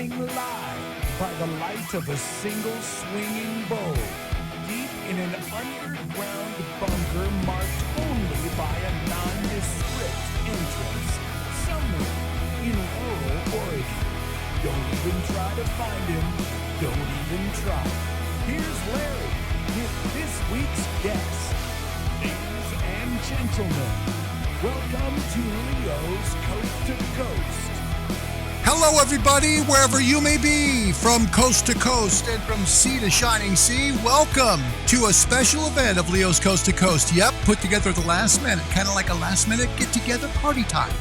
coming live by the light of a single swinging bow, deep in an underground bunker marked only by a nondescript entrance somewhere in rural Oregon. Don't even try to find him. Don't even try. Here's Larry with this week's guest. Ladies and gentlemen, welcome to Leo's Coast to Coast. Hello, everybody, wherever you may be, from coast to coast and from sea to shining sea. Welcome to a special event of Leo's Coast to Coast. Yep, put together at the last minute, kind of like a last-minute get-together party time.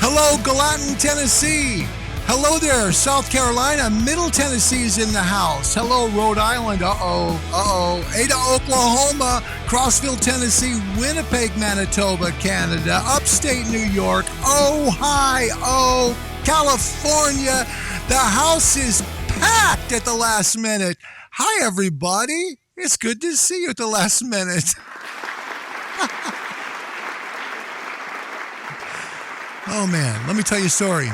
Hello, Gallatin, Tennessee. Hello there, South Carolina. Middle Tennessee is in the house. Hello, Rhode Island. Ada, Oklahoma. Crossville, Tennessee. Winnipeg, Manitoba, Canada. Upstate New York. Ohio, California. The house is packed at the last minute. Hi, everybody. It's good to see you at the last minute. Oh, man. Let me tell you a story.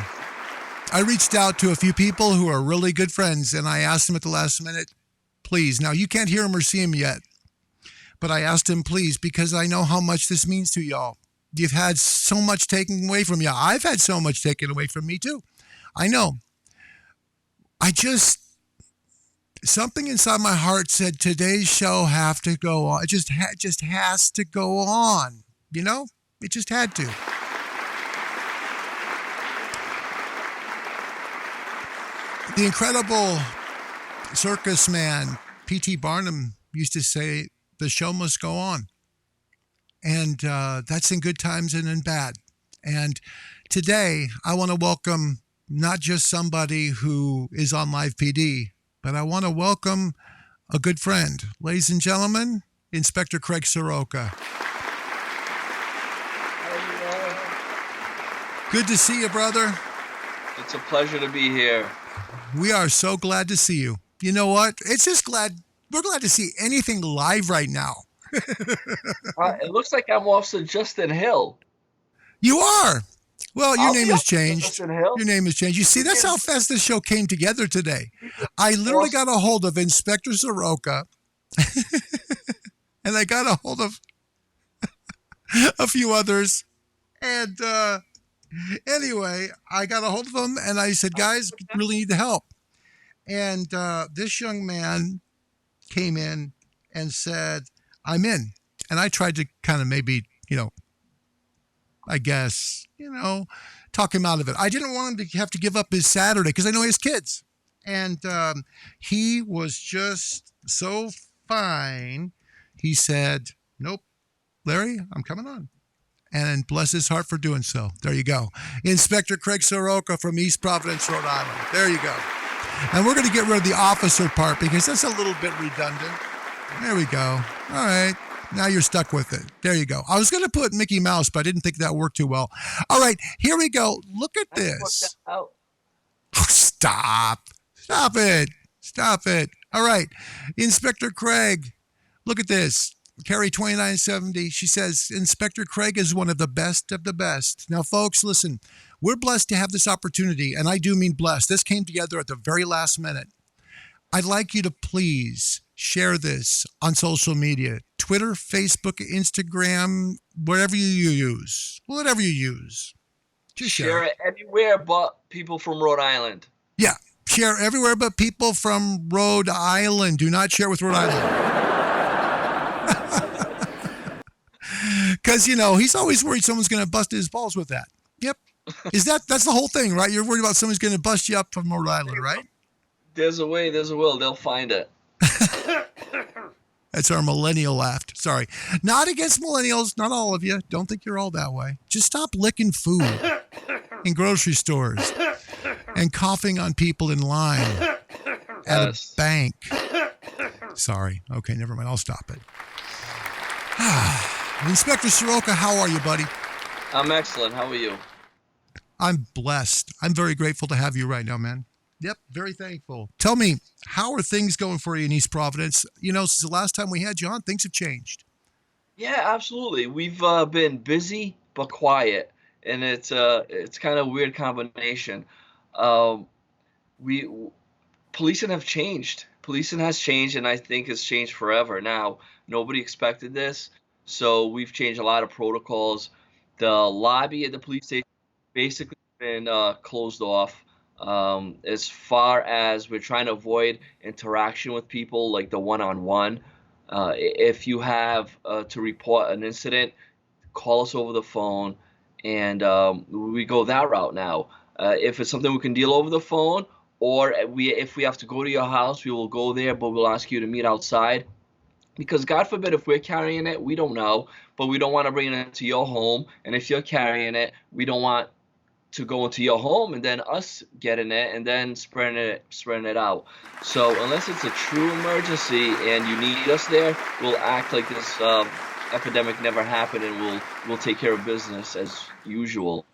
I reached out to a few people who are really good friends, and I asked them at the last minute, please. Now, you can't hear them or see them yet, but I asked them, please, because I know how much this means to y'all. You've had so much taken away from you. I've had so much taken away from me, too. I know. Something inside my heart said, today's show have to go on. It just has to go on. You know? It just had to. The incredible circus man, P.T. Barnum, used to say, the show must go on. And that's in good times and in bad. And today, I want to welcome not just somebody who is on LivePD, but I want to welcome a good friend. Ladies and gentlemen, Inspector Craig Sroka. Good to see you, brother. It's a pleasure to be here. We are so glad to see you. You know what? We're glad to see anything live right now. It looks like I'm Officer Justin Hill. You are. Well, your name has changed. Justin Hill. Your name has changed. You see, that's how fast this show came together today. I literally got a hold of Inspector Sroka, and I got a hold of a few others. And anyway, I got a hold of them, and I said, guys, really need the help. And this young man came in and said, I'm in. And I tried to kind of maybe, talk him out of it. I didn't want him to have to give up his Saturday because I know he has kids. And he was just so fine. He said, nope, Larry, I'm coming on. And bless his heart for doing so. There you go. Inspector Craig Sroka from East Providence, Rhode Island. There you go. And we're going to get rid of the officer part because that's a little bit redundant. There we go. All right. Now you're stuck with it. There you go. I was going to put Mickey Mouse, but I didn't think that worked too well. All right. Here we go. Look at this. Oh, stop. Stop it. Stop it. All right. Inspector Craig, look at this. Carrie 2970, she says, Inspector Craig is one of the best of the best. Now, folks, listen, we're blessed to have this opportunity, and I do mean blessed. This came together at the very last minute. I'd like you to please share this on social media, Twitter, Facebook, Instagram, whatever you use. Whatever you use. Just share it everywhere but people from Rhode Island. Yeah, share everywhere but people from Rhode Island. Do not share with Rhode Island. Because, he's always worried someone's going to bust his balls with that. Yep. That's the whole thing, right? You're worried about someone's going to bust you up from Rhode Island, right? There's a way, there's a will. They'll find it. That's our millennial laugh. Sorry. Not against millennials. Not all of you. Don't think you're all that way. Just stop licking food in grocery stores and coughing on people in line at a bank. Sorry. Okay, never mind. I'll stop it. Inspector Sroka, how are you, buddy? I'm excellent. How are you? I'm blessed. I'm very grateful to have you right now, man. Yep, very thankful. Tell me, how are things going for you in East Providence? Since the last time we had you on, things have changed. Yeah, absolutely. We've been busy but quiet, and it's kind of a weird combination. Um, we Policing have changed. Policing has changed, and I think it's changed forever. Now, nobody expected this, so we've changed a lot of protocols. The lobby at the police station basically been closed off. As far as we're trying to avoid interaction with people, like the one-on-one. If you have to report an incident, call us over the phone, and we go that route now. If it's something we can deal over the phone, or if we have to go to your house, we will go there, but we'll ask you to meet outside. Because God forbid if we're carrying it, we don't know, but we don't want to bring it into your home. And if you're carrying it, we don't want to go into your home and then us getting it and then spreading it out. So unless it's a true emergency and you need us there, we'll act like this epidemic never happened, and we'll take care of business as usual.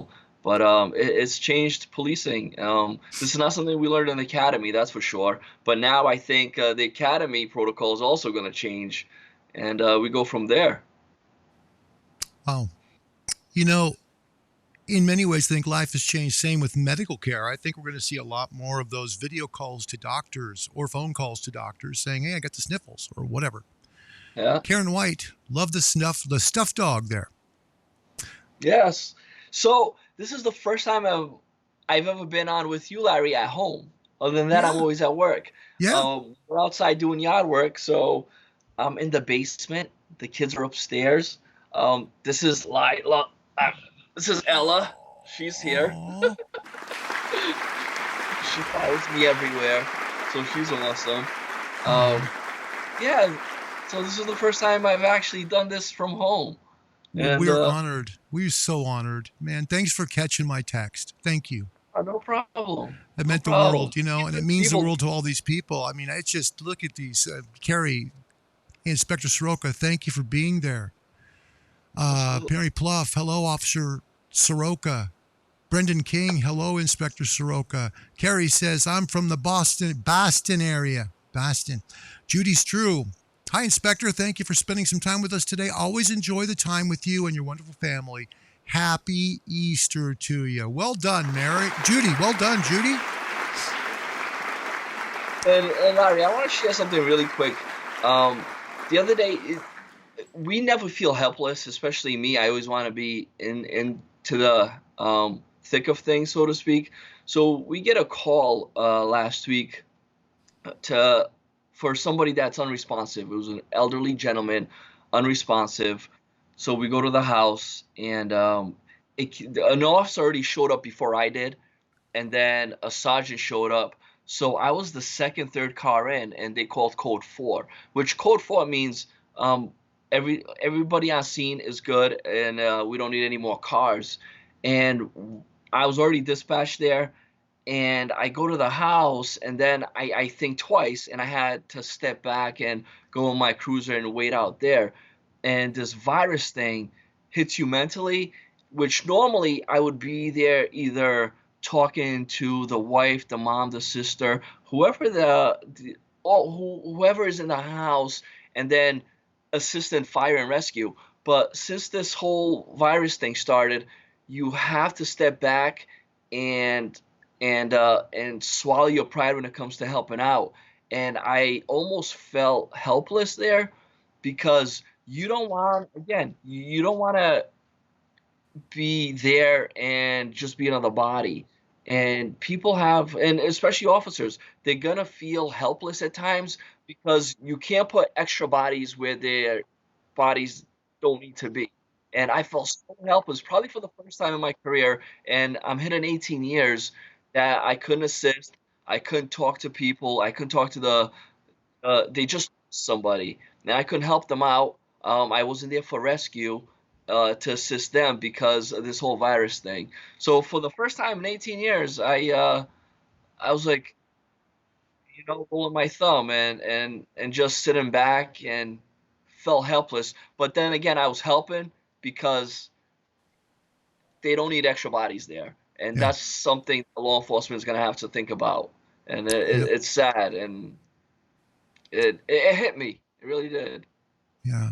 But it's changed policing. This is not something we learned in the academy, that's for sure. But now I think the academy protocol is also going to change, and we go from there. Wow. You know, in many ways, I think life has changed. Same with medical care. I think we're going to see a lot more of those video calls to doctors or phone calls to doctors saying, "Hey, I got the sniffles," or whatever. Yeah. Karen White, love the stuffed dog there. Yes. So this is the first time I've ever been on with you, Larry, at home. Other than that, I'm Yeah. always at work. Yeah. We're outside doing yard work, so I'm in the basement. The kids are upstairs. This is this is Ella. She's here. Aw. She follows me everywhere, so she's awesome. Um, Aw. yeah. So this is the first time I've actually done this from home, Well, and we're honored. We're so honored. Man, thanks for catching my text. Thank you. no problem. It No meant the problem. world, and it means the world to all these people. I mean, it's just, look at these. Carrie, Inspector Sroka, thank you for being there. Perry Pluff, hello, Officer Soroka. Brendan King, hello, Inspector Sroka. Carrie says, I'm from the Boston area. Boston. Judy Strew, hi, Inspector. Thank you for spending some time with us today. Always enjoy the time with you and your wonderful family. Happy Easter to you. Well done, Mary. Judy, well done, Judy. And Larry, I want to share something really quick. The other day, we never feel helpless, especially me. I always want to be into the thick of things, so to speak. So we get a call last week for somebody that's unresponsive. It was an elderly gentleman, unresponsive. So we go to the house, and an officer already showed up before I did, and then a sergeant showed up. So I was the second, third car in, and they called code 4, which code 4 means everybody on scene is good, and we don't need any more cars. And I was already dispatched there, and I go to the house, and then I think twice, and I had to step back and go in my cruiser and wait out there. And this virus thing hits you mentally, which normally I would be there either talking to the wife, the mom, the sister, whoever is in the house, and then assistant fire and rescue. But since this whole virus thing started, you have to step back and and swallow your pride when it comes to helping out. And I almost felt helpless there, because you don't want to be there and just be another body. And people have, and especially officers, they're gonna feel helpless at times, because you can't put extra bodies where their bodies don't need to be. And I felt so helpless, probably for the first time in my career, and I'm hitting 18 years, that I couldn't assist, I couldn't talk to people, I couldn't talk to they just somebody. Now I couldn't help them out. I wasn't there for rescue to assist them because of this whole virus thing. So for the first time in 18 years, I was like, rolling my thumb and just sitting back and felt helpless. But then again, I was helping because they don't need extra bodies there, and Yeah. that's something the law enforcement is going to have to think about. And Yep. it's sad, and it hit me. It really did. Yeah.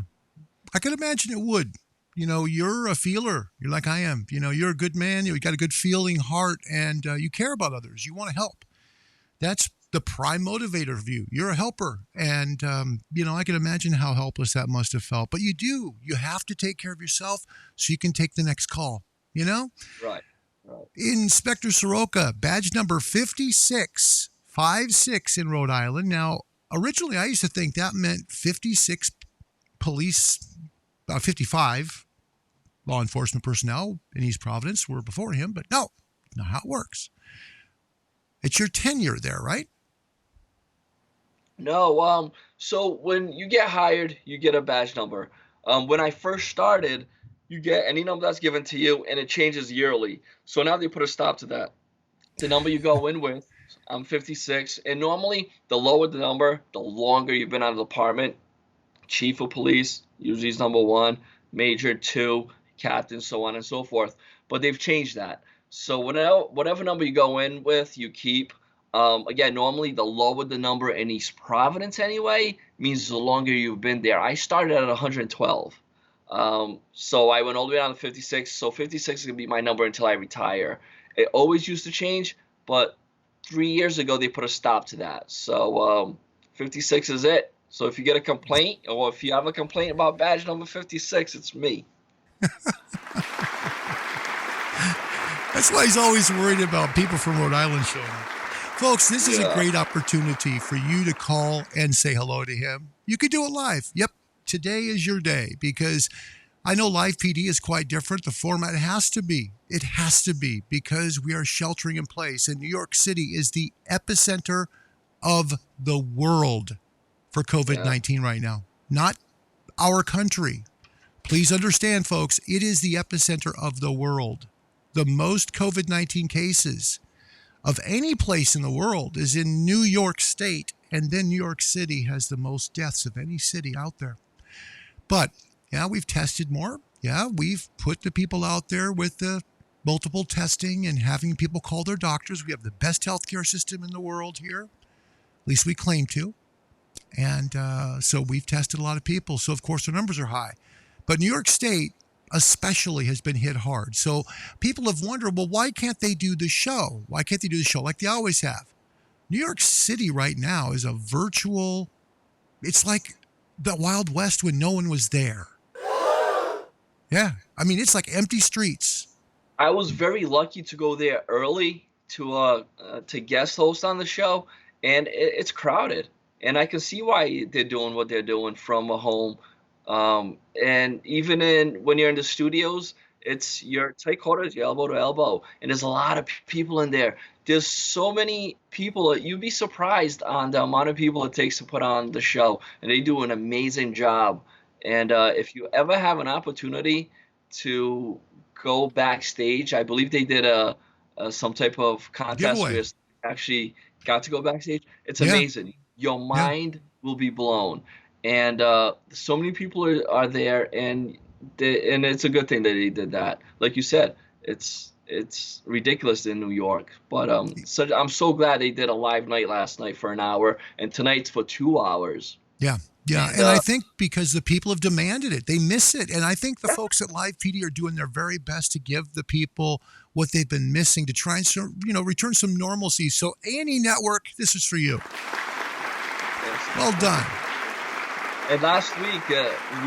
I could imagine it would. you're a feeler. You're like I am. You're a good man. You got a good feeling heart, and you care about others. You want to help. That's the prime motivator of you. You're a helper. And, I can imagine how helpless that must have felt. But you do. You have to take care of yourself so you can take the next call, Right. Right. Inspector Sroka, badge number 56 in Rhode Island. Now, originally, I used to think that meant 56 police, 55 law enforcement personnel in East Providence were before him. But no, not how it works. It's your tenure there, right? No, so when you get hired, you get a badge number. When I first started, you get any number that's given to you, and it changes yearly. So now they put a stop to that. The number you go in with, I'm 56, and normally the lower the number, the longer you've been on the department. Chief of police usually is number 1, major 2, captain, so on and so forth. But they've changed that. So whatever number you go in with, you keep. Again, normally the lower the number in East Providence anyway means the longer you've been there. I started at 112. So I went all the way down to 56. So 56 is going to be my number until I retire. It always used to change, but 3 years ago they put a stop to that. So 56 is it. So if you get a complaint, or if you have a complaint about badge number 56, it's me. That's why he's always worried about people from Rhode Island showing up. Folks, this is a great opportunity for you to call and say hello to him. You could do it live. Yep, today is your day, because I know LivePD is quite different. The format has to be. It has to be, because we are sheltering in place. And New York City is the epicenter of the world for COVID-19 right now. Not our country. Please understand, folks, it is the epicenter of the world. The most COVID-19 cases of any place in the world is in New York State, and then New York City has the most deaths of any city out there. But, yeah, we've tested more. Yeah, we've put the people out there with the multiple testing and having people call their doctors. We have the best healthcare system in the world here. At least we claim to. And so we've tested a lot of people. So, of course, our numbers are high. But New York State especially has been hit hard. So people have wondered, well, why can't they do the show? Why can't they do the show like they always have? New York City right now is a virtual, it's like the Wild West when no one was there. Yeah. I mean, it's like empty streets. I was very lucky to go there early to guest host on the show, and it's crowded. And I can see why they're doing what they're doing from a home. And even when you're in the studios, it's your tight quarters, your elbow to elbow, and there's a lot of people in there. There's so many people that you'd be surprised on the amount of people it takes to put on the show, and they do an amazing job. And if you ever have an opportunity to go backstage, I believe they did some type of contest where actually got to go backstage. It's amazing. Your mind will be blown. And so many people are there, and it's a good thing that they did that. Like you said, it's ridiculous in New York, but I'm so glad they did a live night last night for an hour, and tonight's for 2 hours. Yeah. And I think because the people have demanded it, they miss it, and I think the folks at LivePD are doing their very best to give the people what they've been missing, to try and return some normalcy. So A&E Network, this is for you. Well done. And last week,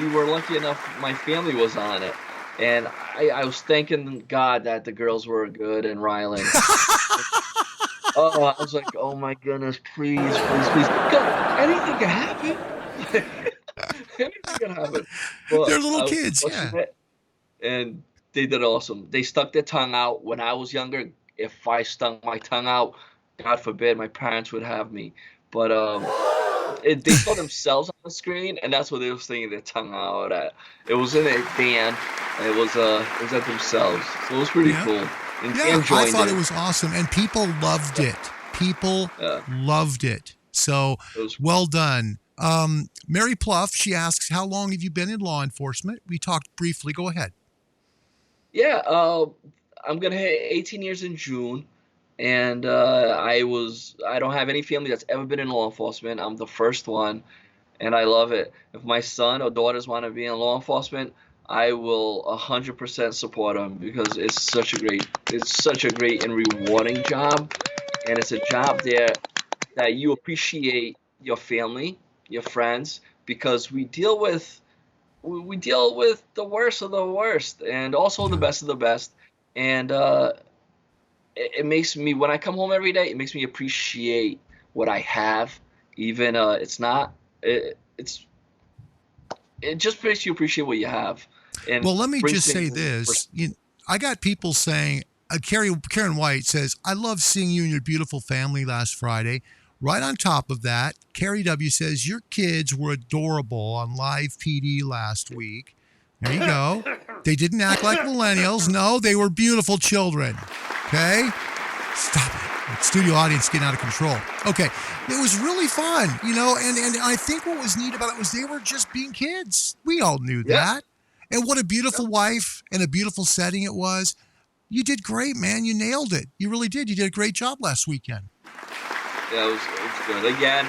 we were lucky enough, my family was on it. And I was thanking God that the girls were good and riling. I was like, oh my goodness, please. God, anything can happen. Anything can happen. But they're little kids, And they did awesome. They stuck their tongue out. When I was younger, if I stuck my tongue out, God forbid, my parents would have me. But they saw themselves on the screen, and that's what they were sticking their tongue out at. It was in a band, and it was at themselves. So it was pretty cool. And I thought it was awesome, and people loved it. People loved it. So well done. Mary Pluff, she asks, how long have you been in law enforcement? We talked briefly. Go ahead. Yeah, I'm gonna hit 18 years in June. And I don't have any family that's ever been in law enforcement. I'm the first one, and I love it. If my son or daughters want to be in law enforcement, I will 100% support him because it's such a great and rewarding job, and it's a job there that you appreciate your family, your friends, because we deal with the worst of the worst and also the Yeah. best of the best. And it makes me, when I come home every day, it makes me appreciate what I have. Even it's not, it's it just makes you appreciate what you have, and Well, let me brings just say things into this. perspective. I got people saying, Karen White says, I love seeing you and your beautiful family last Friday. Right on top of that, Carrie W says, your kids were adorable on Live PD last week. There you go. They didn't act like millennials. No, they were beautiful children. Okay? Stop it. The studio audience getting out of control. Okay. It was really fun, and I think what was neat about it was they were just being kids. We all knew Yeah, that. And what a beautiful yeah, wife and a beautiful setting it was. You did great, man. You nailed it. You really did. You did a great job last weekend. yeah, it was good. Again,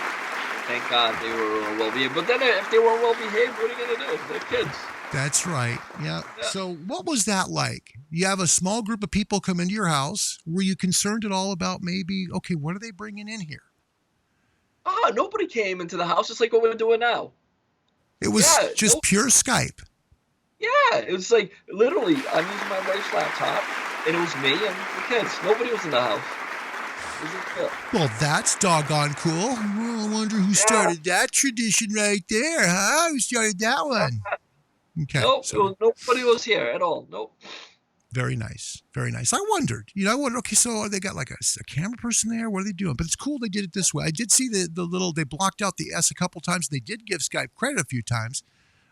thank God they were well behaved. But then if they weren't well behaved, what are you gonna do? They're kids. That's right. Yeah. Yeah. So what was that like? You have a small group of people come into your house. Were you concerned at all about maybe, okay, what are they bringing in here? Nobody came into the house. It's like what we're doing now. It was Yeah, just no, pure Skype. yeah. It was like literally, I'm using my wife's laptop, and it was me and the kids. Nobody was in the house. It was just, Well, that's doggone cool. Well, I wonder who yeah. started that tradition right there, huh? Who started that one? Okay, Nope, so nobody was here at all. Nope. very nice, very nice. I wondered, okay, so they got like a camera person there. What are they doing? But it's cool they did it this way. I did see the little, they blocked out the S a couple times. They did give Skype credit a few times,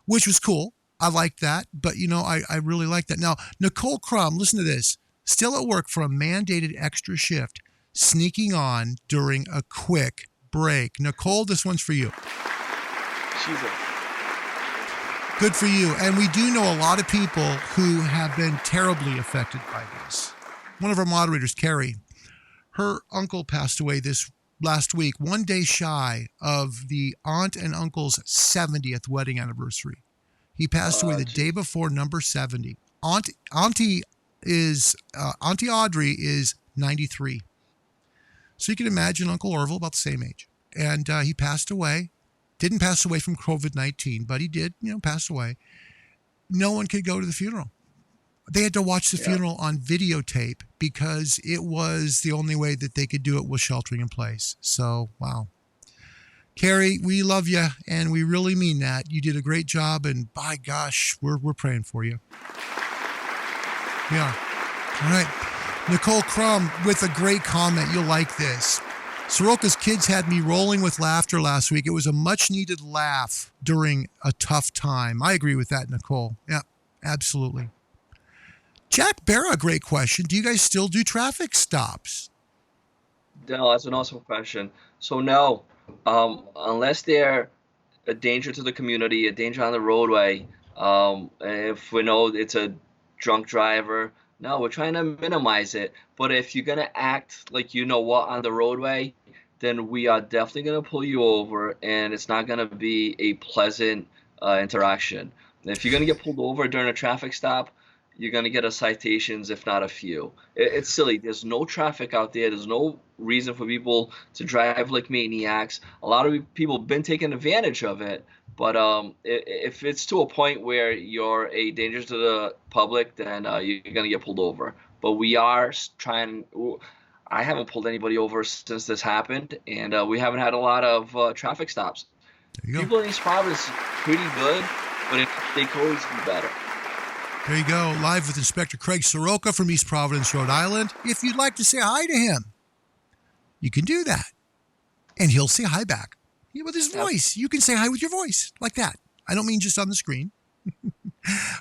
which was cool. I like that, but I really like that. Now, Nicole Crum, listen to this. Still at work for a mandated extra shift, sneaking on during a quick break. Nicole, this one's for you. She's a Good for you. And we do know a lot of people who have been terribly affected by this. One of our moderators, Carrie, her uncle passed away this last week, one day shy of the aunt and uncle's 70th wedding anniversary. He passed away the day geez. before number 70. Auntie Audrey is 93. So you can imagine Uncle Orville about the same age. And he passed away. Didn't pass away from COVID-19, but he did, pass away. No one could go to the funeral. They had to watch the Yeah. funeral on videotape because it was the only way that they could do it was sheltering in place. So, wow. Carrie, we love you, and we really mean that. You did a great job, and by gosh, we're praying for you. Yeah. All right. Nicole Crum with a great comment. You'll like this. Soroka's kids had me rolling with laughter last week. It was a much-needed laugh during a tough time. I agree with that, Nicole. Yeah, absolutely. Jack Barra, great question. Do you guys still do traffic stops? No, that's an awesome question. So no, unless they're a danger to the community, a danger on the roadway, if we know it's a drunk driver, no, we're trying to minimize it. But if you're gonna act like you know what on the roadway, then we are definitely gonna pull you over, and it's not gonna be a pleasant interaction. If you're gonna get pulled over during a traffic stop, you're gonna get a citations, if not a few. It's silly. There's no traffic out there. There's no reason for people to drive like maniacs. A lot of people have been taking advantage of it. But if it's to a point where you're a danger to the public, then you're gonna get pulled over. But we are trying. I haven't pulled anybody over since this happened, and we haven't had a lot of traffic stops. There you go. People in East Providence pretty good, but they could always be better. There you go. Live with Inspector Craig Sroka from East Providence, Rhode Island. If you'd like to say hi to him, you can do that. And he'll say hi back. With his voice. You can say hi with your voice, like that. I don't mean just on the screen.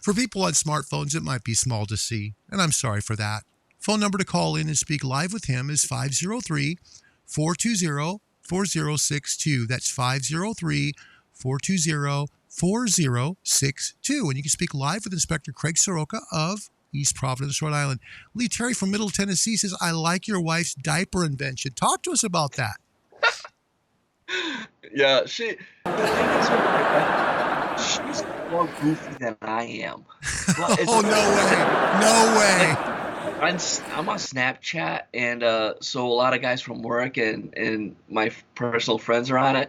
For people on smartphones, it might be small to see, and I'm sorry for that. Phone number to call in and speak live with him is 503-420-4062. That's 503-420-4062. And you can speak live with Inspector Craig Sroka of East Providence, Rhode Island. Lee Terry from Middle Tennessee says, I like your wife's diaper invention. Talk to us about that. Yeah, the thing is with my wife, she's more goofy than I am. Well, it's Oh, no way. No way. I'm on Snapchat, and so a lot of guys from work and my personal friends are on it,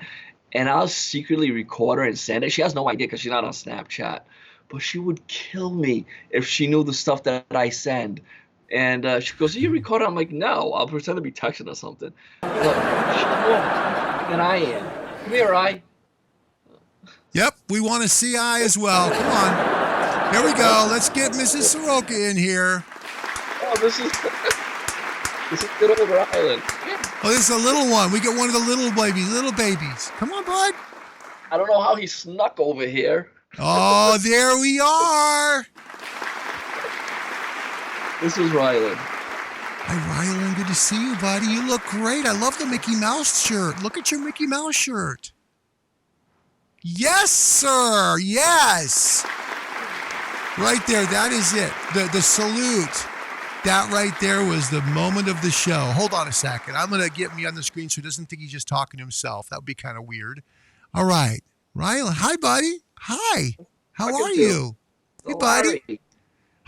and I'll secretly record her and send it. She has no idea because she's not on Snapchat, but she would kill me if she knew the stuff that I send. And she goes, "Are you recording?" I'm like, "No, I'll pretend to be texting or something." But she's more than I am. Come here, I. Yep, we want to see I as well. Come on. Here we go. Let's get Mrs. Sroka in here. Oh, this is good old Ryland. Oh, this is a little one. We get one of the little babies. Come on, bud. I don't know how he snuck over here. Oh, there we are. This is Ryland. Hi, Ryland. Good to see you, buddy. You look great. I love the Mickey Mouse shirt. Look at your Mickey Mouse shirt. Yes, sir. Yes. Right there. That is it. The salute. That right there was the moment of the show. Hold on a second. I'm going to get me on the screen so he doesn't think he's just talking to himself. That would be kind of weird. All right. Ryland. Hi, buddy. Hi. How are you? Hey, buddy.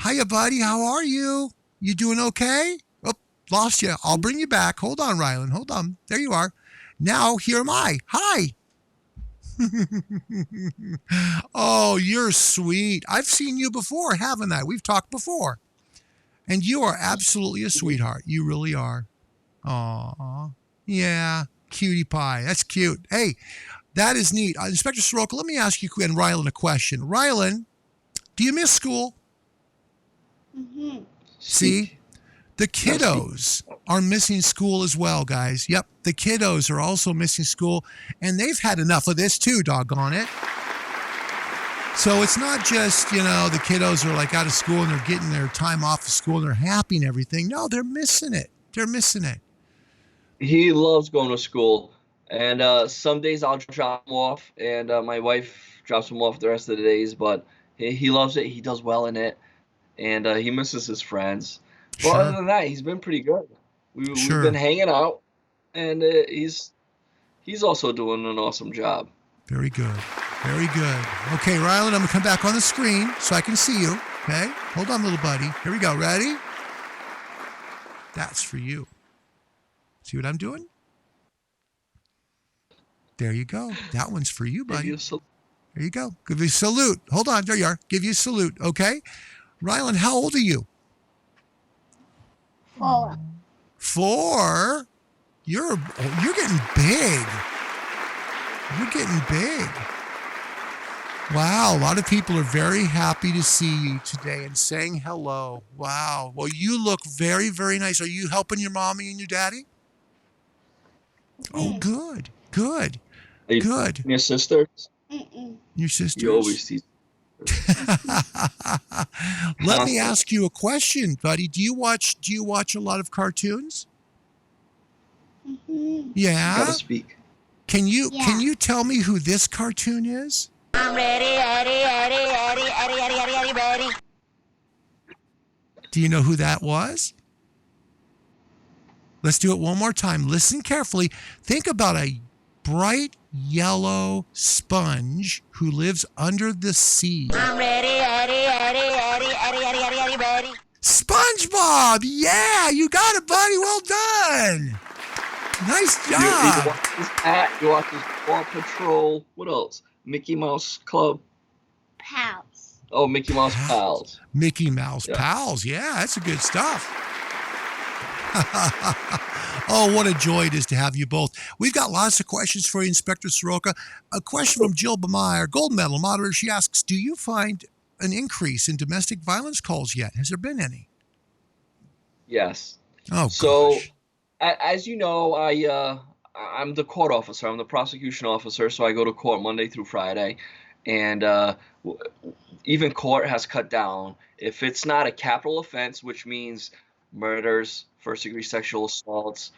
Hiya, buddy. How are you? You doing okay? Oh, lost you. I'll bring you back. Hold on, Ryland. Hold on. There you are. Now, here am I. Hi. Oh, you're sweet. I've seen you before, haven't I? We've talked before. And you are absolutely a sweetheart. You really are. Aw. Yeah. Cutie pie. That's cute. Hey, that is neat. Inspector Sroka, let me ask you and Ryland a question. Ryland, do you miss school? Mm-hmm. See? The kiddos are missing school as well, guys. Yep, the kiddos are also missing school, and they've had enough of this too, doggone it. So it's not just, the kiddos are like out of school and they're getting their time off of school and they're happy and everything. No, they're missing it. They're missing it. He loves going to school, and some days I'll drop him off, and my wife drops him off the rest of the days, but he loves it. He does well in it, and he misses his friends. But other than that, he's been pretty good. We've been hanging out, and he's also doing an awesome job. Very good. Very good. Okay, Ryland, I'm going to come back on the screen so I can see you. Okay? Hold on, little buddy. Here we go. Ready? That's for you. See what I'm doing? There you go. That one's for you, buddy. There you go. Give you a salute. Hold on. There you are. Give you a salute. Okay? Ryland, how old are you? 4. 4? You're getting big. You're getting big. Wow, a lot of people are very happy to see you today and saying hello. Wow. Well, you look very, very nice. Are you helping your mommy and your daddy? Oh, good. Good. Good. Your sisters? Mm-mm. Your sisters? You always see. Let me ask you a question, buddy. Do you watch a lot of cartoons? Mm-hmm. Yeah. Gotta speak. Can you tell me who this cartoon is? I'm ready, ready. Do you know who that was? Let's do it one more time. Listen carefully. Think about a bright yellow sponge who lives under the sea. I'm ready, ready. SpongeBob! Yeah, you got it, buddy. Well done. Nice job. You watch his Paw Patrol. What else? Mickey Mouse Club. Pals. Oh, Mickey Mouse Pals. Mickey Mouse Pals. Yeah, that's the good stuff. Oh, what a joy it is to have you both. We've got lots of questions for you, Inspector Sroka. A question from Jill Bamai, our gold medal moderator. She asks, do you find an increase in domestic violence calls yet? Has there been any? Yes. Oh, so, gosh. As you know, I'm the court officer. I'm the prosecution officer, so I go to court Monday through Friday. And even court has cut down. If it's not a capital offense, which means murders, first-degree sexual assaults,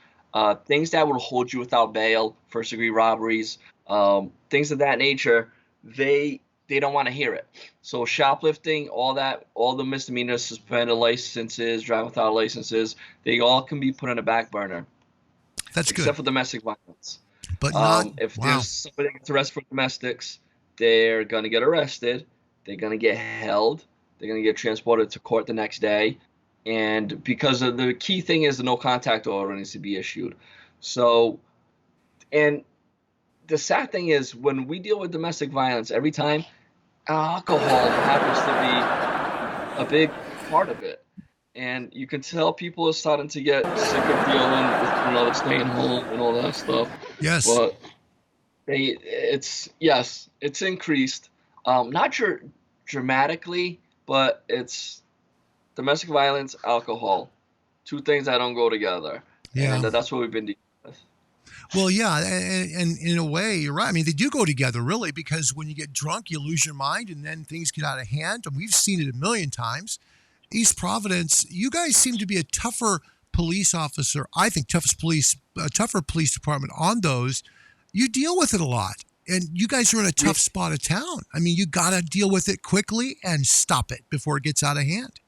things that would hold you without bail, first-degree robberies, things of that nature, they don't want to hear it. So shoplifting, all the misdemeanors, suspended licenses, driving without licenses, they all can be put on a back burner. That's good. Except for domestic violence. But not, if there's somebody that gets arrested for domestics, they're going to get arrested. They're going to get held. They're going to get transported to court the next day. And because of the key thing is the no contact order needs to be issued. So, and the sad thing is when we deal with domestic violence, every time alcohol happens to be a big part of it. And you can tell people are starting to get sick of dealing with, staying home and all that stuff. Yes. But it's increased. Not dramatically, but it's domestic violence, alcohol, two things that don't go together. Yeah. And that's what we've been dealing with. Well, yeah, and in a way, you're right. I mean, they do go together, really, because when you get drunk, you lose your mind, and then things get out of hand. And we've seen it a million times. East Providence, you guys seem to be a tougher police officer. I think tougher police department on those. You deal with it a lot, and you guys are in a tough spot of town. I mean, you got to deal with it quickly and stop it before it gets out of hand.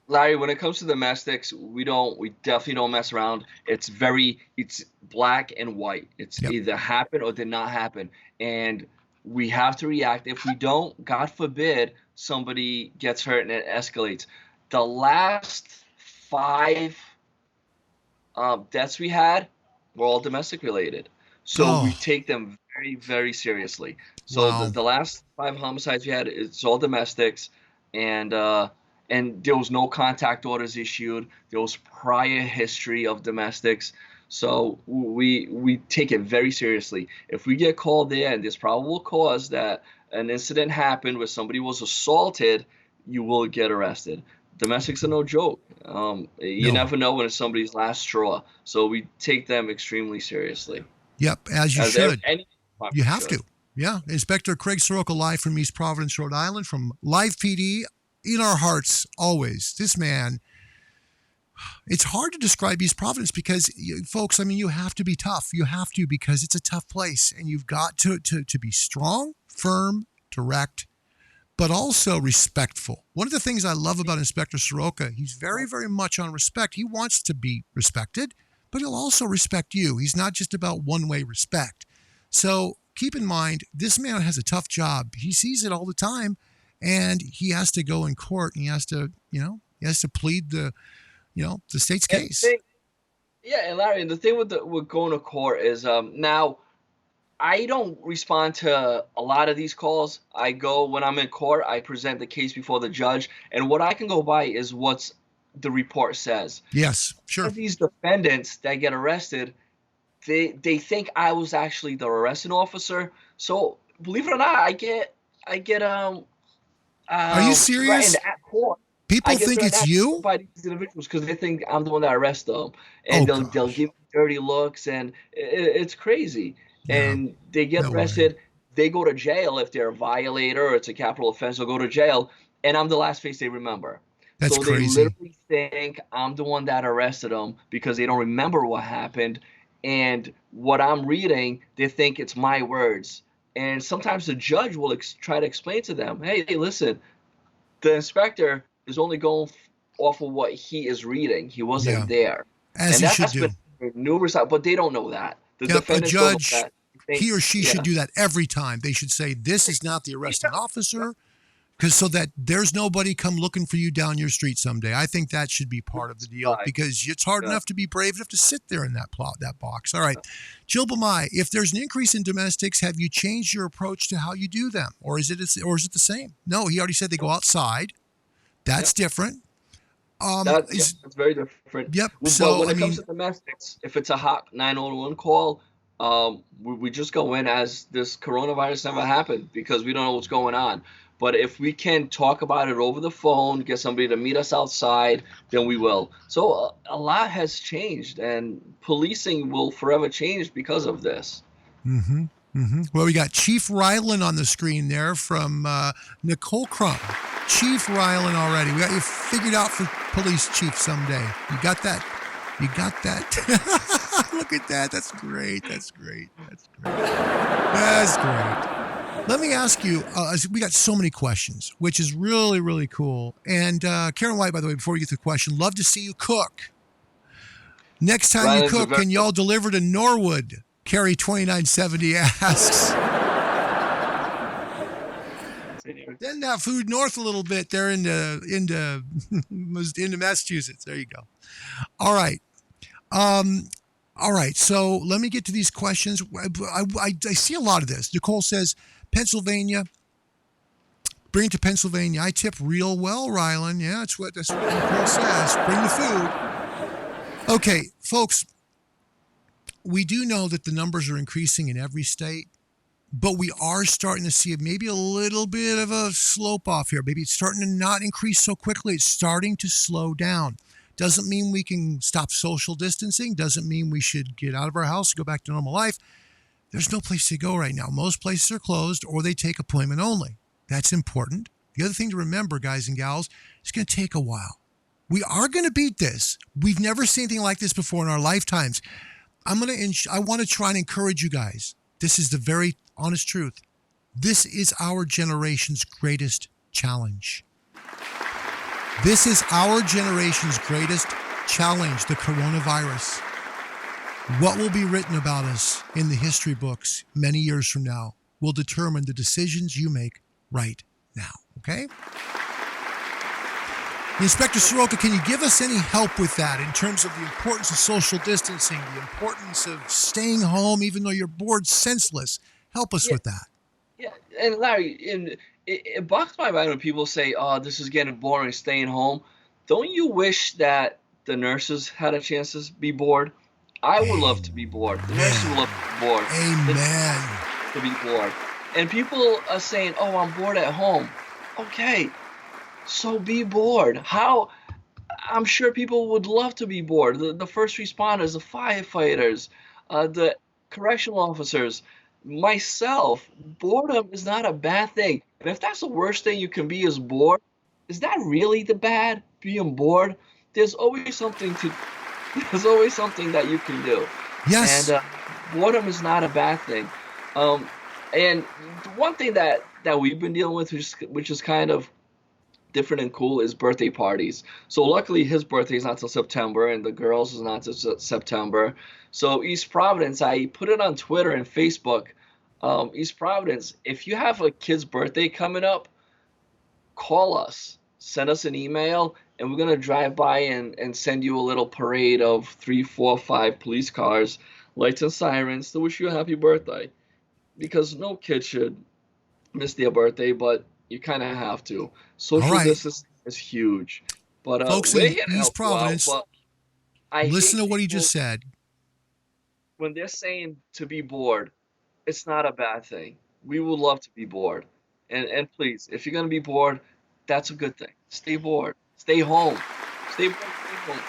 Larry, when it comes to domestics, we definitely don't mess around. It's black and white. It's either happened or did not happen. And we have to react. If we don't, God forbid, somebody gets hurt and it escalates. The last 5 deaths we had were all domestic related. So we take them very, very seriously. So the last 5 homicides we had, it's all domestics. And there was no contact orders issued. There was prior history of domestics. So we take it very seriously. If we get called there and there's probable cause that an incident happened where somebody was assaulted, you will get arrested. Domestics are no joke. You never know when it's somebody's last straw. So we take them extremely seriously. Yep, as you should. You have should. to. Yeah. Inspector Craig Sroka live from East Providence, Rhode Island, from LivePD. In our hearts, always. This man, it's hard to describe East Providence because, folks, I mean, you have to be tough. You have to, because it's a tough place, and you've got to be strong, firm, direct, but also respectful. One of the things I love about Inspector Sroka, he's very, very much on respect. He wants to be respected, but he'll also respect you. He's not just about one-way respect. So keep in mind, this man has a tough job. He sees it all the time. And he has to go in court, and he has to plead the state's case. And Larry, and the thing with going to court is now I don't respond to a lot of these calls. When I'm in court, I present the case before the judge, and what I can go by is what's the report says. Yes, sure. These defendants that get arrested, they think I was actually the arresting officer. So believe it or not, I get Are you serious? At court. People think it's you? By these individuals because they think I'm the one that arrests them, and they'll give me dirty looks, and it's crazy. Yeah. And they get arrested. They go to jail if they're a violator or it's a capital offense. They'll go to jail, and I'm the last face they remember. That's so crazy. They literally think I'm the one that arrested them because they don't remember what happened, and what I'm reading, they think it's my words. And sometimes the judge will try to explain to them, hey, listen, the inspector is only going off of what he is reading. He wasn't there. As he should do. Been numerous times, but they don't know that. The a judge, he or she should do that every time. They should say, this is not the arresting officer, so that there's nobody come looking for you down your street someday. I think that should be part of the deal because it's hard enough to be brave enough to sit there in that box. All right. Jill Bamai, if there's an increase in domestics, have you changed your approach to how you do them? Or is it the same? No, he already said they go outside. That's different. That's very different. Yep. So when it comes to domestics, if it's a hot 911 call, we just go in as this coronavirus never happened because we don't know what's going on. But if we can talk about it over the phone, get somebody to meet us outside, then we will. So a lot has changed, and policing will forever change because of this. Mm-hmm. Mm-hmm. Well, we got Chief Ryland on the screen there from Nicole Crump. Chief Ryland already. We got you figured out for police chief someday. You got that? You got that? Look at that. That's great. That's great. That's great. That's great. Let me ask you, we got so many questions, which is really, really cool. And Karen White, by the way, before we get to the question, love to see you cook. Next time you cook, can y'all deliver to Norwood? Carrie 2970 asks. Send that food north a little bit. They're into Massachusetts. There you go. All right. All right. So let me get to these questions. I see a lot of this. Nicole says, Pennsylvania. Bring it to Pennsylvania. I tip real well, Rylan. Yeah, that's what Nicole says. Bring the food. Okay, folks. We do know that the numbers are increasing in every state. But we are starting to see maybe a little bit of a slope off here. Maybe it's starting to not increase so quickly. It's starting to slow down. Doesn't mean we can stop social distancing. Doesn't mean we should get out of our house and go back to normal life. There's no place to go right now. Most places are closed or they take appointment only. That's important. The other thing to remember, guys and gals, it's going to take a while. We are going to beat this. We've never seen anything like this before in our lifetimes. I want to try and encourage you guys. This is the very honest truth. This is our generation's greatest challenge. This is our generation's greatest challenge, the coronavirus. What will be written about us in the history books many years from now will determine the decisions you make right now, okay? Inspector Sroka, can you give us any help with that in terms of the importance of social distancing, the importance of staying home even though you're bored senseless? Help us with that. Yeah, and Larry, it boggles my mind when people say, "Oh, this is getting boring, staying home." Don't you wish that the nurses had a chance to be bored? I would love to be bored. The nurses would love to be bored. Amen. To be bored. And people are saying, "Oh, I'm bored at home." Okay, so be bored. How? I'm sure people would love to be bored. The first responders, the firefighters, the correctional officers, myself. Boredom is not a bad thing. And if that's the worst thing you can be is bored, is that really the bad? Being bored? There's always something that you can do. Yes. And boredom is not a bad thing. And one thing that we've been dealing with, which is kind of different and cool, is birthday parties. So luckily his birthday is not till September and the girls is not till September. So East Providence, I put it on Twitter and Facebook. East Providence, if you have a kid's birthday coming up, call us, send us an email, and we're going to drive by and send you a little parade of 3, 4, 5 police cars, lights and sirens to wish you a happy birthday. Because no kid should miss their birthday, but you kind of have to. Social distance is huge. But folks in East Providence, listen to what he just said. When they're saying to be bored, it's not a bad thing. We would love to be bored. And please, if you're going to be bored, that's a good thing. Stay bored. Stay home. Stay bored. Stay home.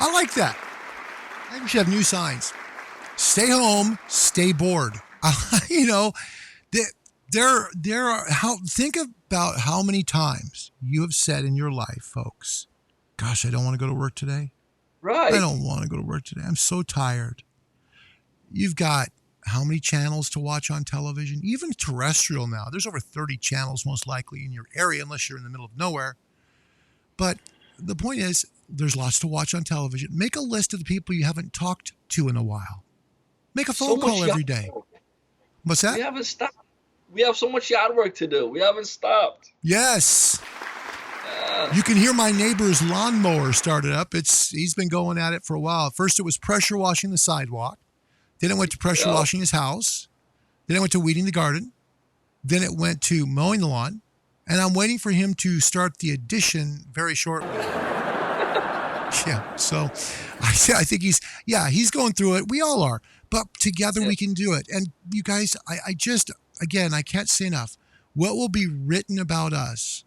I like that. I think we should have new signs. Stay home, stay bored. You know, there are think about how many times you have said in your life, folks, gosh, I don't want to go to work today. Right. I don't want to go to work today. I'm so tired. You've got how many channels to watch on television, even terrestrial now. There's over 30 channels most likely in your area, unless you're in the middle of nowhere. But the point is, there's lots to watch on television. Make a list of the people you haven't talked to in a while. Make a phone call every day. What's that? We haven't stopped. We have so much yard work to do. We haven't stopped. Yes. You can hear my neighbor's lawnmower started up. He's been going at it for a while. First, it was pressure washing the sidewalk. Then it went to pressure washing his house. Then it went to weeding the garden. Then it went to mowing the lawn. And I'm waiting for him to start the addition very shortly. Yeah, so I think he's going through it. We all are. But together we can do it. And you guys, I can't say enough. What will be written about us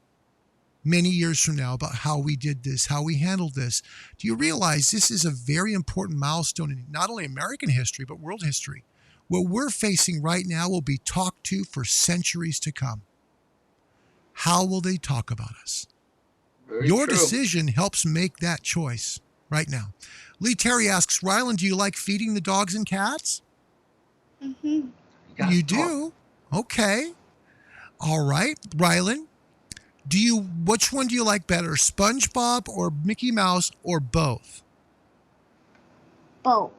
many years from now about how we did this, how we handled this? Do you realize this is a very important milestone in not only American history, but world history? What we're facing right now will be talked to for centuries to come. How will they talk about us? Your decision helps make that choice right now. Lee Terry asks, Rylan, do you like feeding the dogs and cats? Mm-hmm. You do? Okay. All right. Rylan, which one do you like better, SpongeBob or Mickey Mouse or both? Both.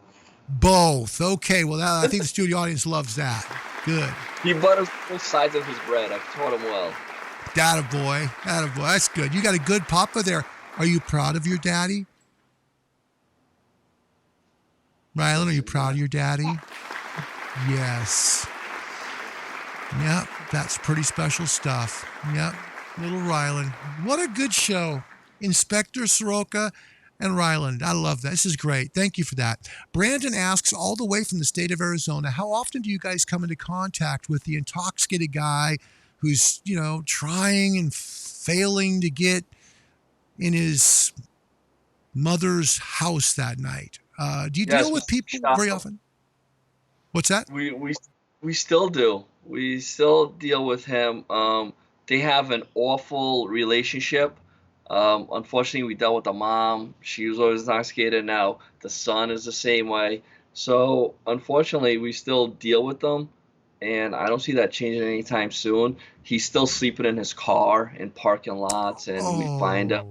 Both. Okay. Well, I think the studio audience loves that. Good. He butters both sides of his bread. I've taught him well. Attaboy. Attaboy. That's good. You got a good papa there. Are you proud of your daddy? Rylan, are you proud of your daddy? Yes. Yep, that's pretty special stuff. Yep, little Rylan. What a good show. Inspector Sroka and Ryland. I love that. This is great. Thank you for that. Brandon asks, all the way from the state of Arizona, how often do you guys come into contact with the intoxicated guy who's, trying and failing to get in his mother's house that night? Do you deal with people very often? What's that? We still do. We still deal with him. They have an awful relationship. Unfortunately, we dealt with the mom. She was always intoxicated. Now the son is the same way. So unfortunately, we still deal with them, and I don't see that changing anytime soon. He's still sleeping in his car in parking lots, and we find him.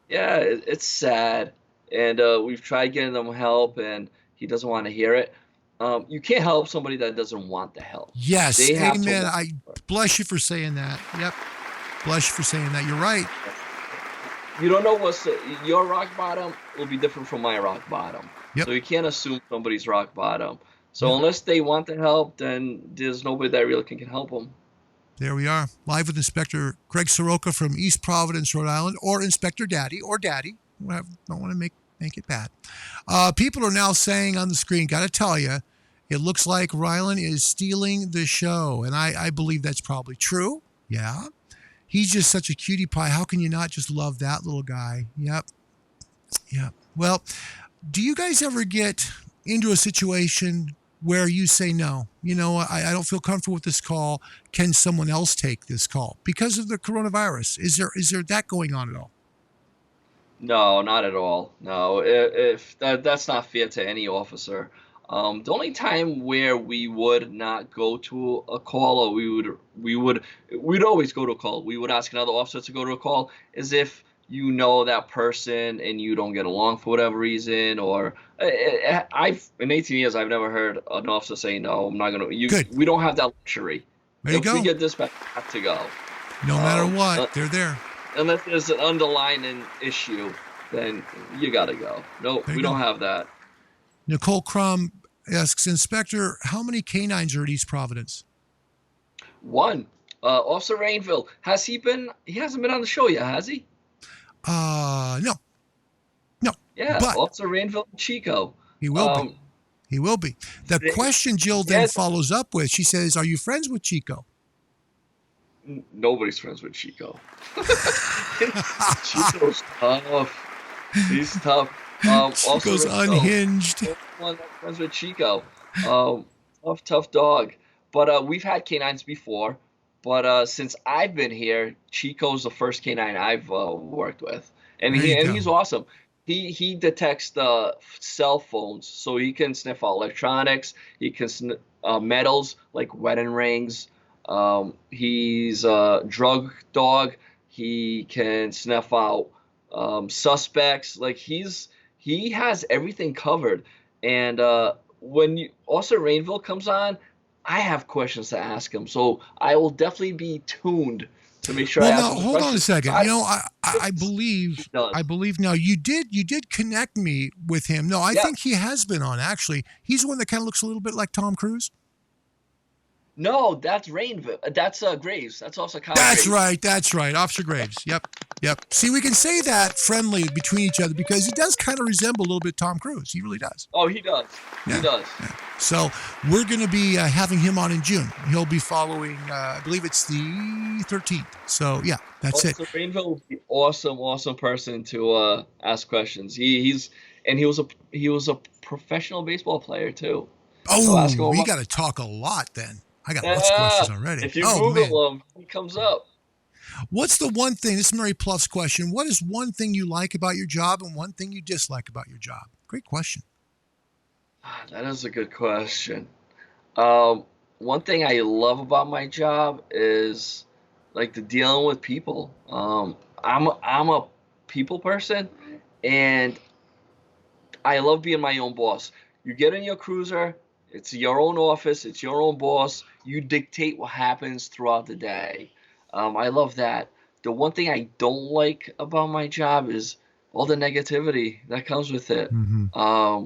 Yeah, it's sad, and we've tried getting them help, and he doesn't want to hear it. You can't help somebody that doesn't want the help. Yes, amen. I bless you for saying that. Yep, bless you for saying that. You're right. You don't know your rock bottom will be different from my rock bottom. Yep. So you can't assume somebody's rock bottom. So unless they want the help, then there's nobody that really can help them. There we are, live with Inspector Craig Sroka from East Providence, Rhode Island, or Inspector Daddy, or Daddy. I don't want to make it bad. People are now saying on the screen, got to tell you, it looks like Rylan is stealing the show. And I believe that's probably true. Yeah. He's just such a cutie pie. How can you not just love that little guy? Yep. Well, do you guys ever get into a situation where you say, no, I don't feel comfortable with this call. Can someone else take this call? Because of the coronavirus. Is there that going on at all? No, not at all. No, if that's not fair to any officer. The only time where we would not go to a call, or we'd always go to a call. We would ask another officer to go to a call, is if you know that person and you don't get along for whatever reason. Or in 18 years, I've never heard an officer say, no, I'm not gonna. We don't have that luxury. There you go. If we get dispatched, we have to go. No matter what, they're there. Unless there's an underlying issue, then you gotta go. No, we don't have that. Nicole Crum asks, Inspector, how many canines are at East Providence? One. Officer Rainville. He hasn't been on the show yet, has he? No. Yeah, but Officer Rainville and Chico. He will be. He will be. The question Jill then follows up with, she says, are you friends with Chico? Nobody's friends with Chico. Chico's tough. He's tough. Chico's unhinged. One that's friends with Chico. Tough dog. But we've had canines before. But since I've been here, Chico's the first canine I've worked with, and he's awesome. He detects the cell phones, so he can sniff out electronics. He can sniff metals like wedding rings. He's a drug dog. He can sniff out suspects. Like he has everything covered. And when Officer Rainville comes on, I have questions to ask him. So I will definitely be tuned to make sure I ask him questions. Hold on a second. I believe now you did connect me with him. No, I think he has been on, actually. He's the one that kind of looks a little bit like Tom Cruise. No, that's Rainville. That's Graves. That's Officer Kyle That's Graves. That's right. Officer Graves. Yep. See, we can say that friendly between each other because he does kind of resemble a little bit Tom Cruise. He really does. Oh, he does. Yeah. He does. Yeah. So we're going to be having him on in June. He'll be following, I believe it's the 13th. So, yeah, that's it. Officer Rainville would be awesome person to ask questions. He was a professional baseball player too. Oh, so we got to talk a lot then. I got lots of questions already. If you Google him, he comes up. What's the one thing, this is Mary Pluff's question, what is one thing you like about your job and one thing you dislike about your job? Great question. That is a good question. One thing I love about my job is like the dealing with people. I'm a people person, and I love being my own boss. You get in your cruiser, it's your own office, it's your own boss. You dictate what happens throughout the day. I love that. The one thing I don't like about my job is all the negativity that comes with it. Mm-hmm.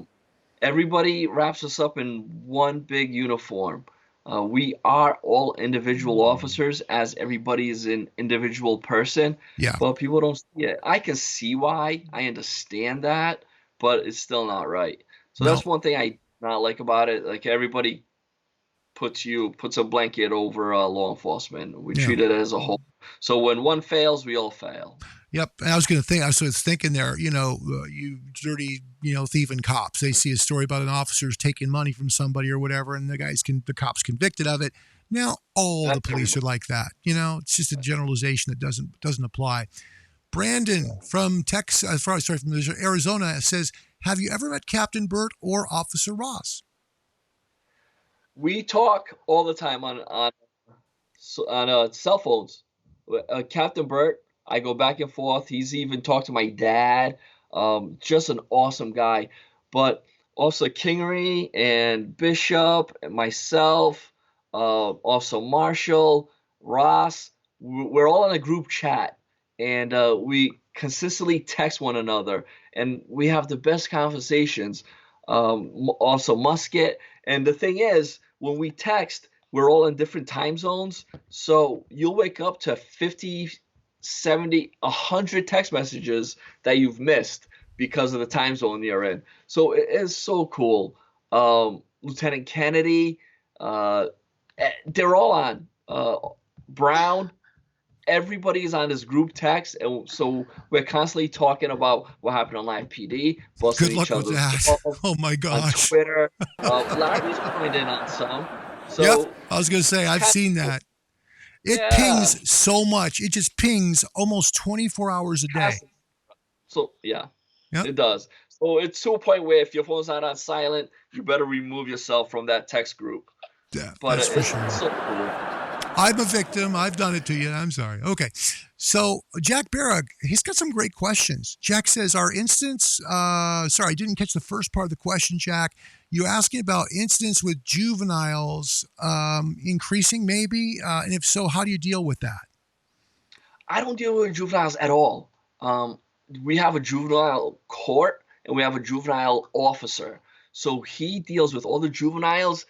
Everybody wraps us up in one big uniform. We are all individual officers, as everybody is an individual person, Yeah. but people don't see it. I can see why. I understand that, but it's still not right. So No. that's one thing I not like about it. Like everybody puts a blanket over law enforcement. We Yeah. treat it as a whole. So when one fails, we all fail. Yep. And I was thinking there, you dirty, thieving cops. They see a story about an officer's taking money from somebody or whatever, and the cop's convicted of it. Now all the police are like that. It's just a generalization that doesn't apply. Brandon from Texas, from Arizona says, have you ever met Captain Burt or Officer Ross? We talk all the time on cell phones. Captain Burt, I go back and forth. He's even talked to my dad. Just an awesome guy. But also Kingery and Bishop and myself, also Marshall, Ross, we're all in a group chat, and we consistently text one another, and we have the best conversations. Also Musket. And the thing is, when we text, we're all in different time zones. So you'll wake up to 50, 70, 100 text messages that you've missed because of the time zone you're in. So it is so cool. Lieutenant Kennedy, they're all on. Brown, everybody's on this group text. And so we're constantly talking about what happened on LivePD, busting Good luck each other's with that. balls Oh my on gosh. Twitter. Larry's joined in on some. So Yep. I was going to say, I've seen that. It pings so much. It just pings almost 24 hours a day. So yeah, Yep. it does. So it's to a point where if your phone's not on silent, you better remove yourself from that text group. Yeah, But that's for it's sure. so cool. I'm a victim. I've done it to you. I'm sorry. Okay. So Jack Barrag, he's got some great questions. Jack says, our incidents, sorry, I didn't catch the first part of the question, Jack. You asking about incidents with juveniles increasing maybe? And if so, how do you deal with that? I don't deal with juveniles at all. We have a juvenile court and we have a juvenile officer. So he deals with all the juveniles.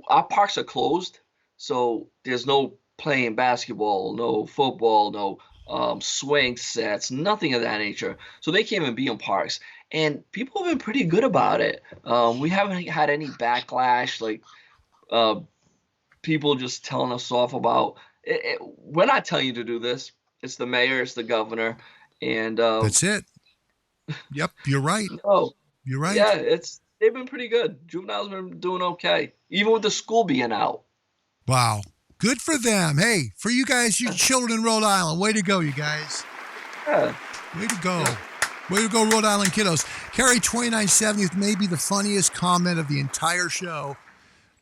Our parks are closed, so there's no playing basketball, no football, no swing sets, nothing of that nature. So they can't even be in parks. And people have been pretty good about it. We haven't had any backlash, like people just telling us off about it. We're not telling you to do this. It's the mayor, it's the governor, and that's it. Yep, you're right. No, you're right. Yeah, they've been pretty good. Juveniles have been doing okay, even with the school being out. Wow, good for them. Hey, for you guys, you children in Rhode Island, way to go, you guys. Yeah. Way to go. Yeah. Way to go, Rhode Island kiddos. Carrie 2970th may be the funniest comment of the entire show.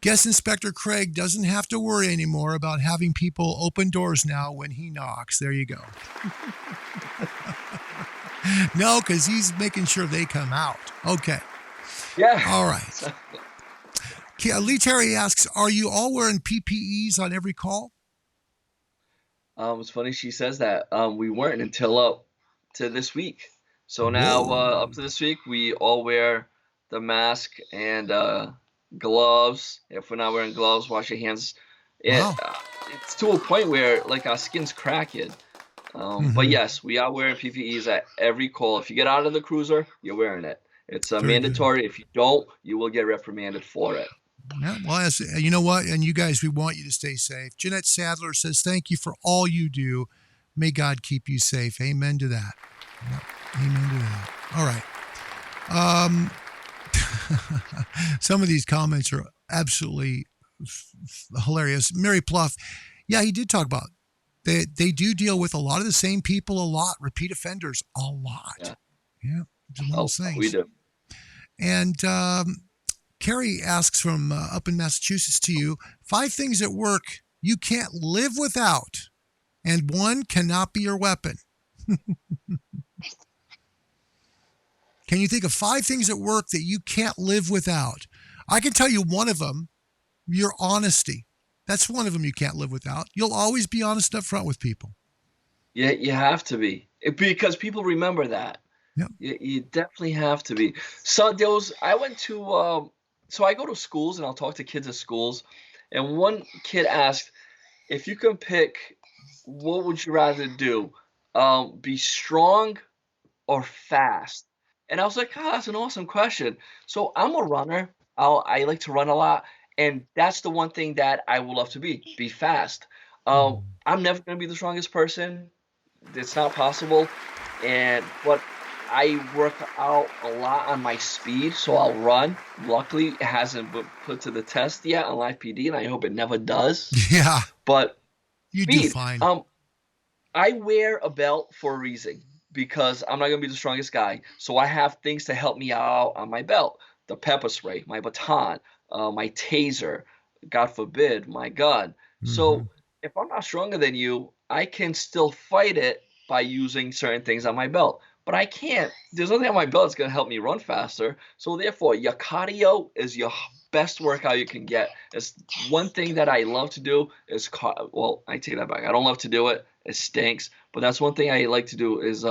Guess Inspector Craig doesn't have to worry anymore about having people open doors now when he knocks. There you go. No, because he's making sure they come out. Okay. Yeah. All right. Lee Terry asks, are you all wearing PPEs on every call? It's funny she says that. We weren't until up to this week. So now up to this week, we all wear the mask and gloves. If we're not wearing gloves, wash your hands. It's to a point where like our skin's cracking. But yes, we are wearing PPEs at every call. If you get out of the cruiser, you're wearing it. It's mandatory. Good. If you don't, you will get reprimanded for it. Yeah, well, you know what? And you guys, we want you to stay safe. Jeanette Sadler says, thank you for all you do. May God keep you safe. Amen to that. Yep. Amen to that. All right. Some of these comments are absolutely hilarious. Mary Pluff, yeah, he did talk about they do deal with a lot of the same people a lot, repeat offenders a lot. Yeah, it's one of those things. We do. And Carrie asks from up in Massachusetts to you, 5 things at work you can't live without, and 1 cannot be your weapon. Can you think of 5 things at work that you can't live without? I can tell you one of them, your honesty. That's one of them you can't live without. You'll always be honest up front with people. Yeah, you have to be because people remember that. Yep. You definitely have to be. So I went to so I go to schools and I'll talk to kids at schools, and one kid asked if you can pick, what would you rather do? Be strong or fast? And I was like, oh, that's an awesome question. So I'm a runner. I like to run a lot, and that's the one thing that I would love to be fast. I'm never gonna be the strongest person. It's not possible. But I work out a lot on my speed, so I'll run. Luckily, it hasn't been put to the test yet on LivePD, and I hope it never does. Yeah. But You do speed. fine. I wear a belt for a reason because I'm not gonna be the strongest guy. So I have things to help me out on my belt: the pepper spray, my baton, my taser, God forbid, my gun. So if I'm not stronger than you, I can still fight it by using certain things on my belt. But I can't. There's nothing on my belt that's gonna help me run faster. So therefore, your cardio is your best workout you can get. It's one thing that I love to do is well, I take that back. I don't love to do it. It stinks. But that's one thing I like to do is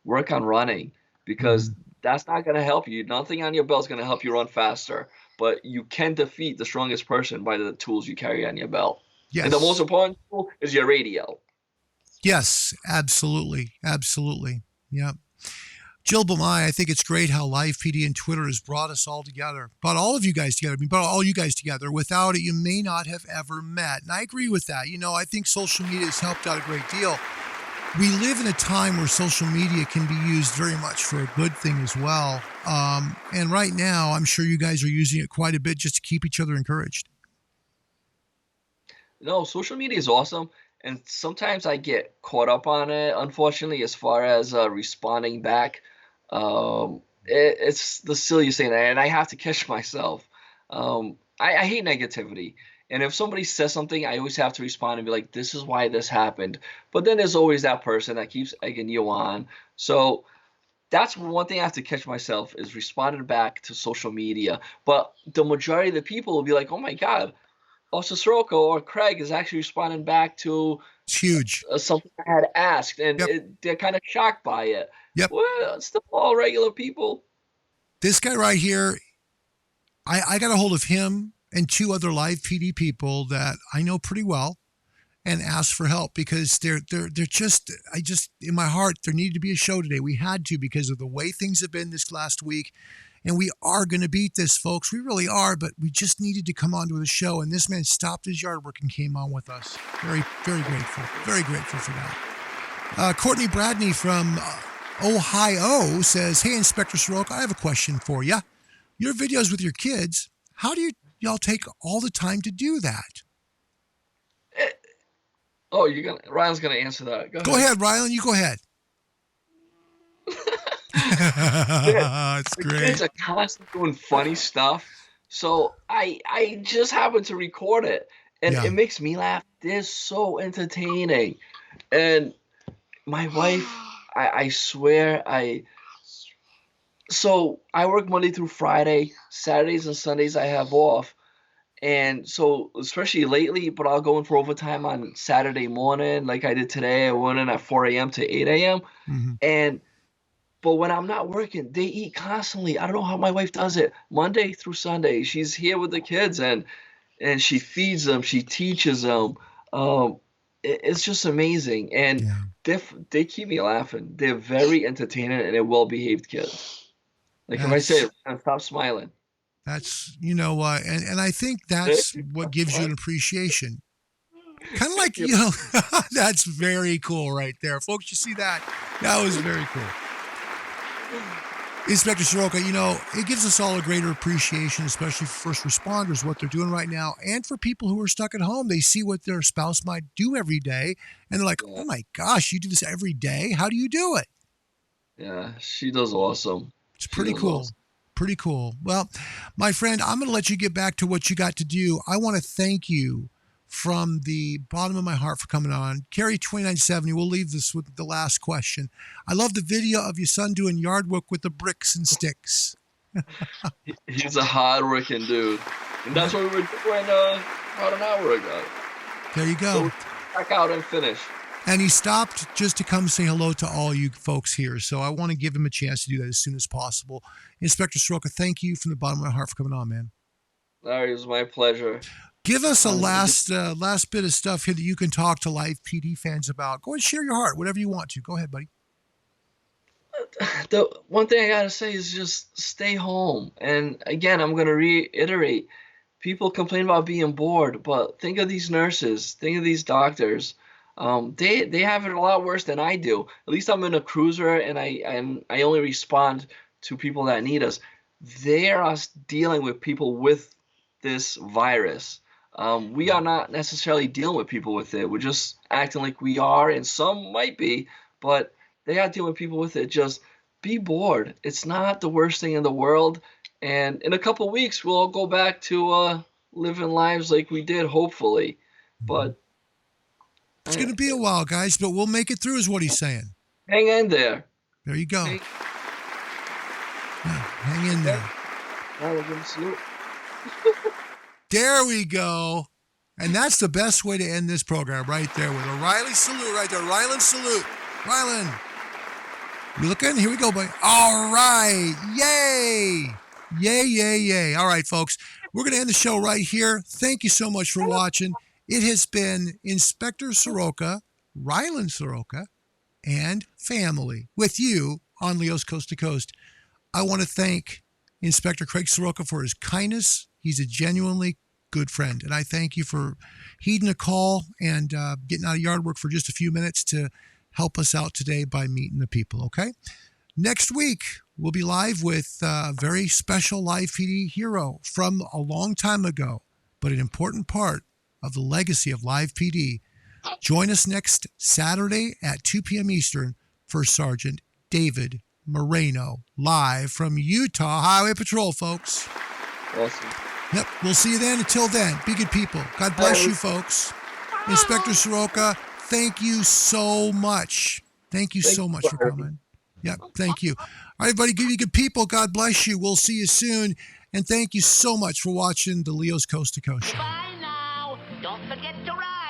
work on running because that's not gonna help you. Nothing on your belt is gonna help you run faster. But you can defeat the strongest person by the tools you carry on your belt. Yes. And the most important tool is your radio. Yes, absolutely. Absolutely. Yep. Jill Bamai, I think it's great how LivePD and Twitter has brought us all together, brought all of you guys together. I mean, brought all you guys together. Without it, you may not have ever met. And I agree with that. You know, I think social media has helped out a great deal. We live in a time where social media can be used very much for a good thing as well. And right now, I'm sure you guys are using it quite a bit just to keep each other encouraged. No, social media is awesome. And sometimes I get caught up on it, unfortunately, as far as responding back. It's the silliest thing, and I have to catch myself. I hate negativity. And if somebody says something, I always have to respond and be like, this is why this happened. But then there's always that person that keeps egging you on. So that's one thing I have to catch myself is responding back to social media. But the majority of the people will be like, oh my God, Officer Sroka or Craig is actually responding back to It's huge. something I had asked, and Yep. they're kind of shocked by it. Yep. Well, it's still all regular people. This guy right here, I got a hold of him and two other LivePD people that I know pretty well and asked for help because they're just, in my heart, there needed to be a show today. We had to because of the way things have been this last week. And we are going to beat this, folks. We really are, but we just needed to come on to the show. And this man stopped his yard work and came on with us. Very, very grateful. Very grateful for that. Courtney Bradney from Ohio says, hey, Inspector Sroka, I have a question for you. Your videos with your kids, how do y'all take all the time to do that? Oh, Ryan's gonna answer that. Go ahead, Rylan. You go ahead. It's The great. kids are constantly doing funny stuff, so I just happen to record it, and Yeah. it makes me laugh. They're so entertaining, and my wife, I swear, so I work Monday through Friday. Saturdays and Sundays I have off. And so, especially lately, but I'll go in for overtime on Saturday morning, like I did today. I went in at 4 a.m. to 8 a.m. But when I'm not working, they eat constantly. I don't know how my wife does it. Monday through Sunday, she's here with the kids, and she feeds them, she teaches them. It's just amazing, and they keep me laughing. They're very entertaining, and they're well-behaved kids. Like if I say, stop smiling. That's, and I think that's what gives you an appreciation. Kind of like, that's very cool right there. Folks, you see that? That was very cool. Inspector Sroka, it gives us all a greater appreciation, especially for first responders, what they're doing right now. And for people who are stuck at home, they see what their spouse might do every day. And they're like, oh my gosh, you do this every day? How do you do it? Yeah, she does awesome. It's pretty cool. Awesome. Pretty cool. Well, my friend, I'm going to let you get back to what you got to do. I want to thank you from the bottom of my heart for coming on. Carrie 2970, we'll leave this with the last question. I love the video of your son doing yard work with the bricks and sticks. He's a hard-working dude. And that's what we were doing about an hour ago. There you go. So check out and finish. And he stopped just to come say hello to all you folks here. So I want to give him a chance to do that as soon as possible. Inspector Sroka, thank you from the bottom of my heart for coming on, man. Larry, it was my pleasure. Give us a last bit of stuff here that you can talk to Live PD fans about. Go ahead and share your heart, whatever you want to. Go ahead, buddy. The one thing I gotta say is just stay home. And again, I'm gonna reiterate, people complain about being bored, but think of these nurses, think of these doctors. They have it a lot worse than I do. At least I'm in a cruiser and I only respond to people that need us. They are dealing with people with this virus. We are not necessarily dealing with people with it. We're just acting like we are, and some might be, but they are dealing with people with it. Just be bored. It's not the worst thing in the world. And in a couple of weeks, we'll all go back to living lives like we did, hopefully. But it's going to be a while, guys, but we'll make it through is what he's saying. Hang in there. There you go. Hang in there. Now we're going to salute. There we go. And that's the best way to end this program right there with a Riley salute right there. Ryland salute. Ryland. You looking? Here we go, buddy. All right. Yay. Yay, yay, yay. All right, folks. We're going to end the show right here. Thank you so much for watching. It has been Inspector Sroka, Ryland Sroka, and family with you on Leo's Coast to Coast. I want to thank Inspector Craig Sroka for his kindness. He's a genuinely good friend, and I thank you for heeding a call and getting out of yard work for just a few minutes to help us out today by meeting the people, okay? Next week, we'll be live with a very special Live PD hero from a long time ago, but an important part of the legacy of Live PD. Join us next Saturday at 2 p.m. Eastern for Sergeant David Moreno, live from Utah Highway Patrol, folks. Awesome. Yep, we'll see you then. Until then, be good people. God bless you, folks. Inspector Sroka, thank you so much. Thank you so much for coming. Yep, thank you. All right, everybody, give you good people. God bless you. We'll see you soon. And thank you so much for watching the Leo's Coast to Coast show. Bye now. Don't forget to ride.